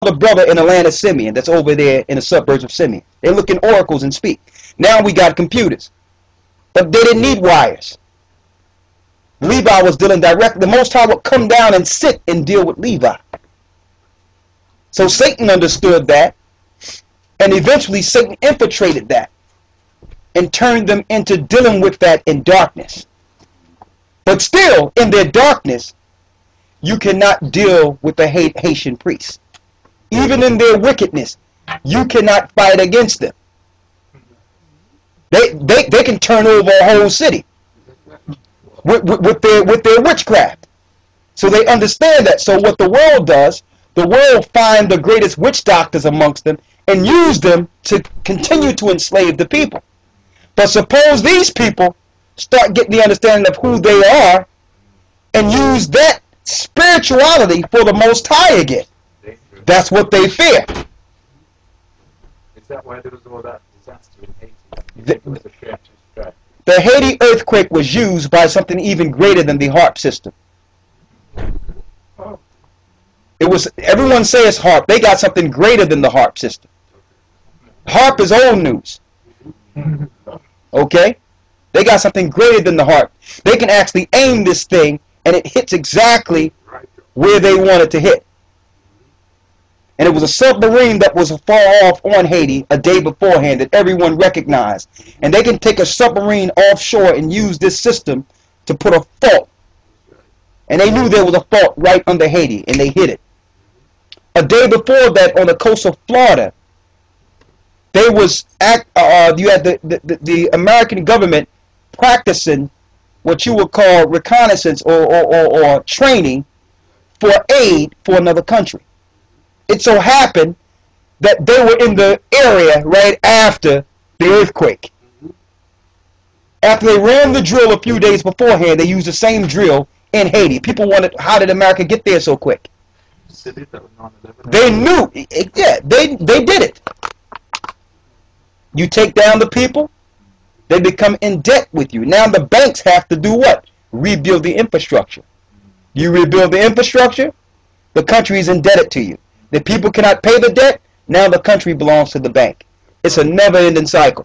the brother in the land of Simeon that's over there in the suburbs of Simeon. They look in oracles and speak. Now we got computers. But they didn't need wires. Levi was dealing directly. The Most High would come down and sit and deal with Levi. So Satan understood that. And eventually Satan infiltrated that and turned them into dealing with that in darkness. But still, in their darkness, you cannot deal with the Haitian priests. Even in their wickedness, you cannot fight against them. They can turn over a whole city with their witchcraft. So they understand that. So what the world does, the world find the greatest witch doctors amongst them and use them to continue to enslave the people. But suppose these people start getting the understanding of who they are and use that spirituality for the Most High again. That's what they fear. Is that why there was all that disaster in Haiti? The Haiti earthquake was used by something even greater than the HARP system. It was, everyone says HARP. They got something greater than the HARP system. HARP is old news. Okay? They got something greater than the HARP. They can actually aim this thing and it hits exactly where they want it to hit. And it was a submarine that was far off on Haiti a day beforehand that everyone recognized. And they can take a submarine offshore and use this system to put a fault. And they knew there was a fault right under Haiti, and they hit it. A day before that, on the coast of Florida, they was you had the American government practicing what you would call reconnaissance or training for aid for another country. It so happened that they were in the area right after the earthquake. After they ran the drill a few days beforehand, they used the same drill in Haiti. People wanted, how did America get there so quick? They knew, yeah, they did it. You take down the people, they become in debt with you. Now the banks have to do what? Rebuild the infrastructure. You rebuild the infrastructure, the country is indebted to you. The people cannot pay the debt, now the country belongs to the bank. It's a never-ending cycle.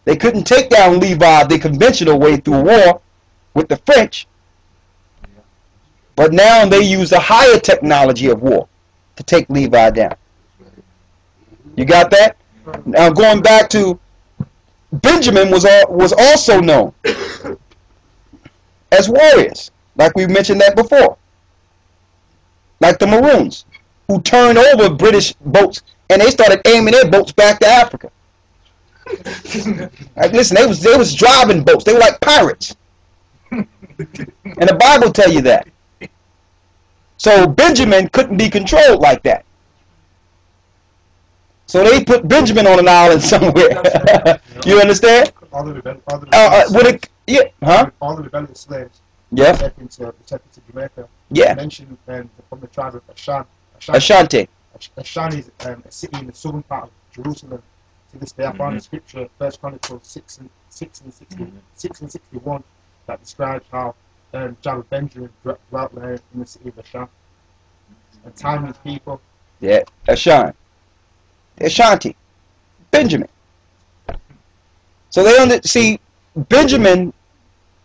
They couldn't take down Levi the conventional way through war with the French, but now they use the higher technology of war to take Levi down. You got that? Now going back to Benjamin was also known as warriors, like we mentioned that before. Like the Maroons, who turned over British boats and they started aiming their boats back to Africa. Like, listen, they was driving boats. They were like pirates. And the Bible tell you that. So Benjamin couldn't be controlled like that. So they put Benjamin on an island somewhere. You understand? All of the rebellious slaves. Yeah. Taken to Jamaica. Yeah. Mentioned from the tribe of Ashanti. Ashanti is a city in the southern part of Jerusalem. To this day, I found a scripture, 1 Chronicles 6:61, that describes how tribe of Benjamin dwelt there in the city of Ashanti. And time these people. Yeah, Ashanti. Benjamin. So they see Benjamin.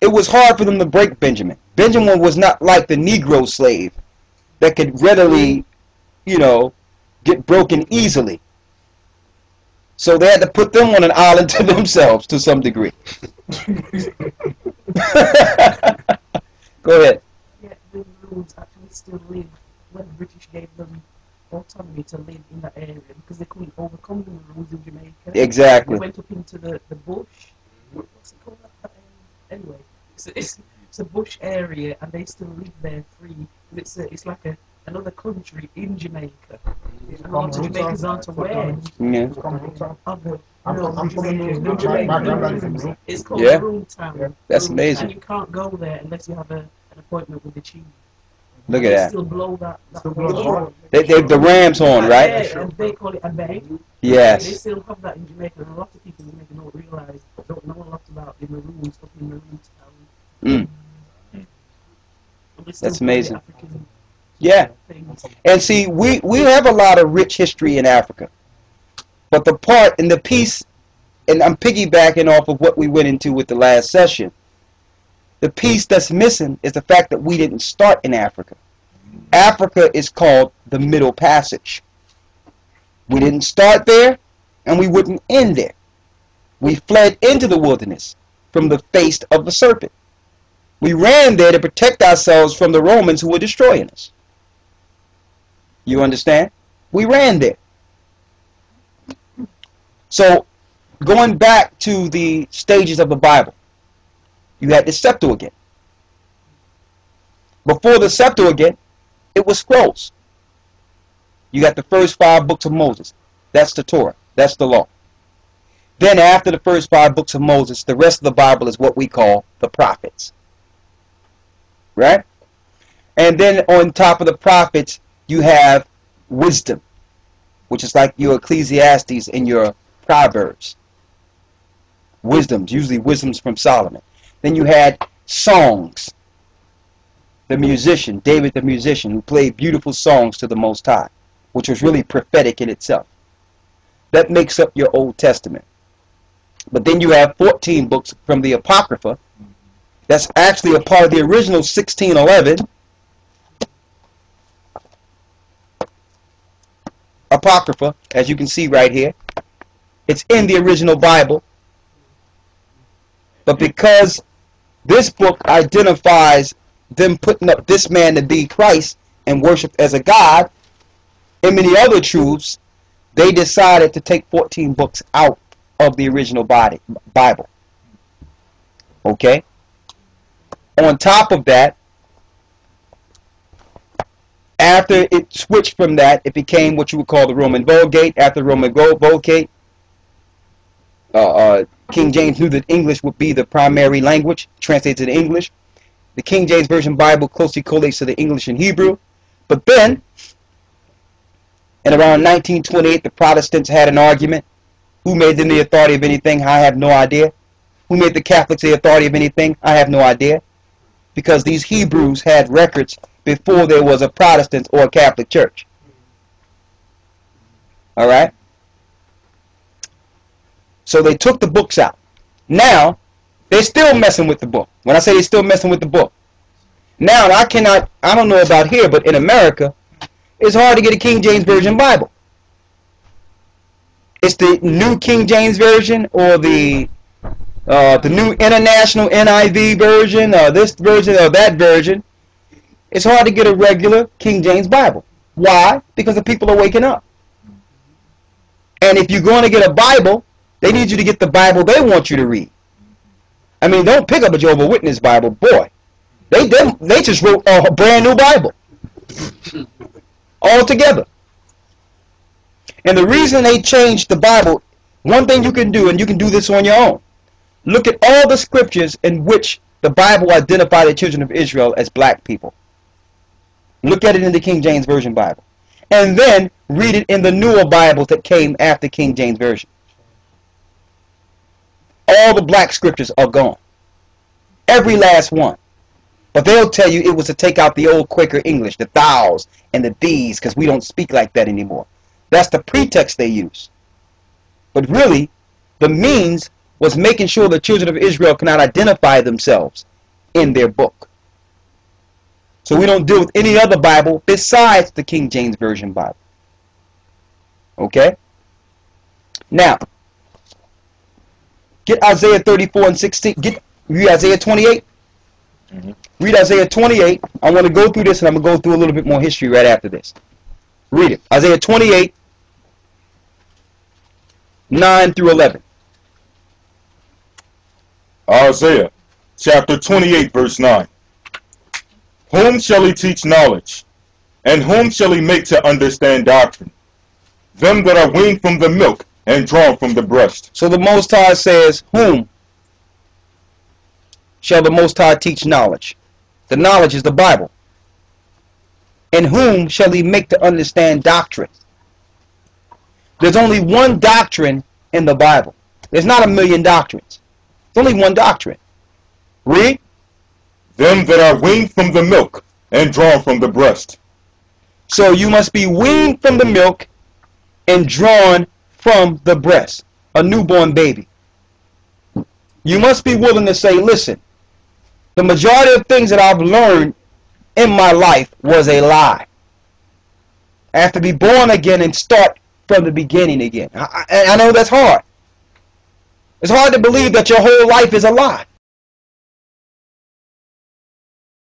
It was hard for them to break Benjamin. Benjamin was not like the Negro slave that could readily, get broken easily. So they had to put them on an island to themselves to some degree. Go ahead. Yeah, the Maroons actually still live when the British gave them autonomy to live in that area because they couldn't overcome the Maroons in Jamaica. Exactly. They went up into the bush. What's it called? Anyway, it's a bush area, and they still live there free. It's like another country in Jamaica. And a lot of Jamaicans aren't aware of the Jamaican. It's called Maroon Town. That's amazing. And you can't go there unless you have an appointment with the chief. Look at that. Still blow that They the ram's horn, right? Yeah, and they call it a bang. Yes. They still have that in Jamaica, and a lot of people in Jamaica don't know a lot about the Maroons up in Maroon Town. That's amazing. Yeah. things. And see, we have a lot of rich history in Africa. But the part in the piece, and I'm piggybacking off of what we went into with the last session, the piece that's missing is the fact that we didn't start in Africa. Africa is called the Middle Passage. We didn't start there, and we wouldn't end there. We fled into the wilderness from the face of the serpent. We ran there to protect ourselves from the Romans who were destroying us. You understand? We ran there. So, going back to the stages of the Bible, you had the Septuagint. Before the Septuagint, it was scrolls. You got the first 5 books of Moses. That's the Torah. That's the law. Then after the first 5 books of Moses, the rest of the Bible is what we call the prophets. Right? And then on top of the prophets, you have wisdom, which is like your Ecclesiastes and your Proverbs. Wisdoms, usually wisdoms from Solomon. Then you had songs. The musician, David the musician, who played beautiful songs to the Most High, which was really prophetic in itself. That makes up your Old Testament. But then you have 14 books from the Apocrypha. That's actually a part of the original 1611 Apocrypha, as you can see right here. It's in the original Bible. But because this book identifies them putting up this man to be Christ and worshiped as a god, and many other truths, they decided to take 14 books out of the original Bible. Okay? On top of that, after it switched from that, it became what you would call the Roman Vulgate. After the Roman Vulgate, King James knew that English would be the primary language, translated to English. The King James Version Bible closely correlates to the English and Hebrew. But then, in around 1928, the Protestants had an argument. Who made them the authority of anything? I have no idea. Who made the Catholics the authority of anything? I have no idea. Because these Hebrews had records before there was a Protestant or a Catholic church. Alright? So they took the books out. Now, they're still messing with the book. When I say they're still messing with the book. Now, I don't know about here, but in America, it's hard to get a King James Version Bible. It's the New King James Version or the New International NIV version, or this version or that version. It's hard to get a regular King James Bible. Why? Because the people are waking up. And if you're going to get a Bible, they need you to get the Bible they want you to read. I mean, don't pick up a Jehovah's Witness Bible. Boy, they just wrote a brand new Bible. Altogether. And the reason they changed the Bible, one thing you can do, and you can do this on your own, look at all the scriptures in which the Bible identified the children of Israel as black people. Look at it in the King James Version Bible. And then read it in the newer Bibles that came after King James Version. All the black scriptures are gone. Every last one. But they'll tell you it was to take out the old Quaker English, the thous and the thees, because we don't speak like that anymore. That's the pretext they use. But really, the means was making sure the children of Israel cannot identify themselves in their book. So we don't deal with any other Bible besides the King James Version Bible. Okay? Now, get Isaiah 34 and 16. Read Isaiah 28. Read Isaiah 28. I want to go through this, and I'm going to go through a little bit more history right after this. Read it. Isaiah 28, 9 through 11. Isaiah chapter 28 verse 9. Whom shall he teach knowledge? And whom shall he make to understand doctrine? Them that are weaned from the milk and drawn from the breast. So the Most High says, whom shall the Most High teach knowledge? The knowledge is the Bible. And whom shall he make to understand doctrine? There's only one doctrine in the Bible. There's not a million doctrines. There's only one doctrine. Read. Them that are weaned from the milk and drawn from the breast. So you must be weaned from the milk and drawn from the breast, a newborn baby. You must be willing to say, listen, the majority of things that I've learned in my life was a lie. I have to be born again and start from the beginning again. I know that's hard. It's hard to believe that your whole life is a lie.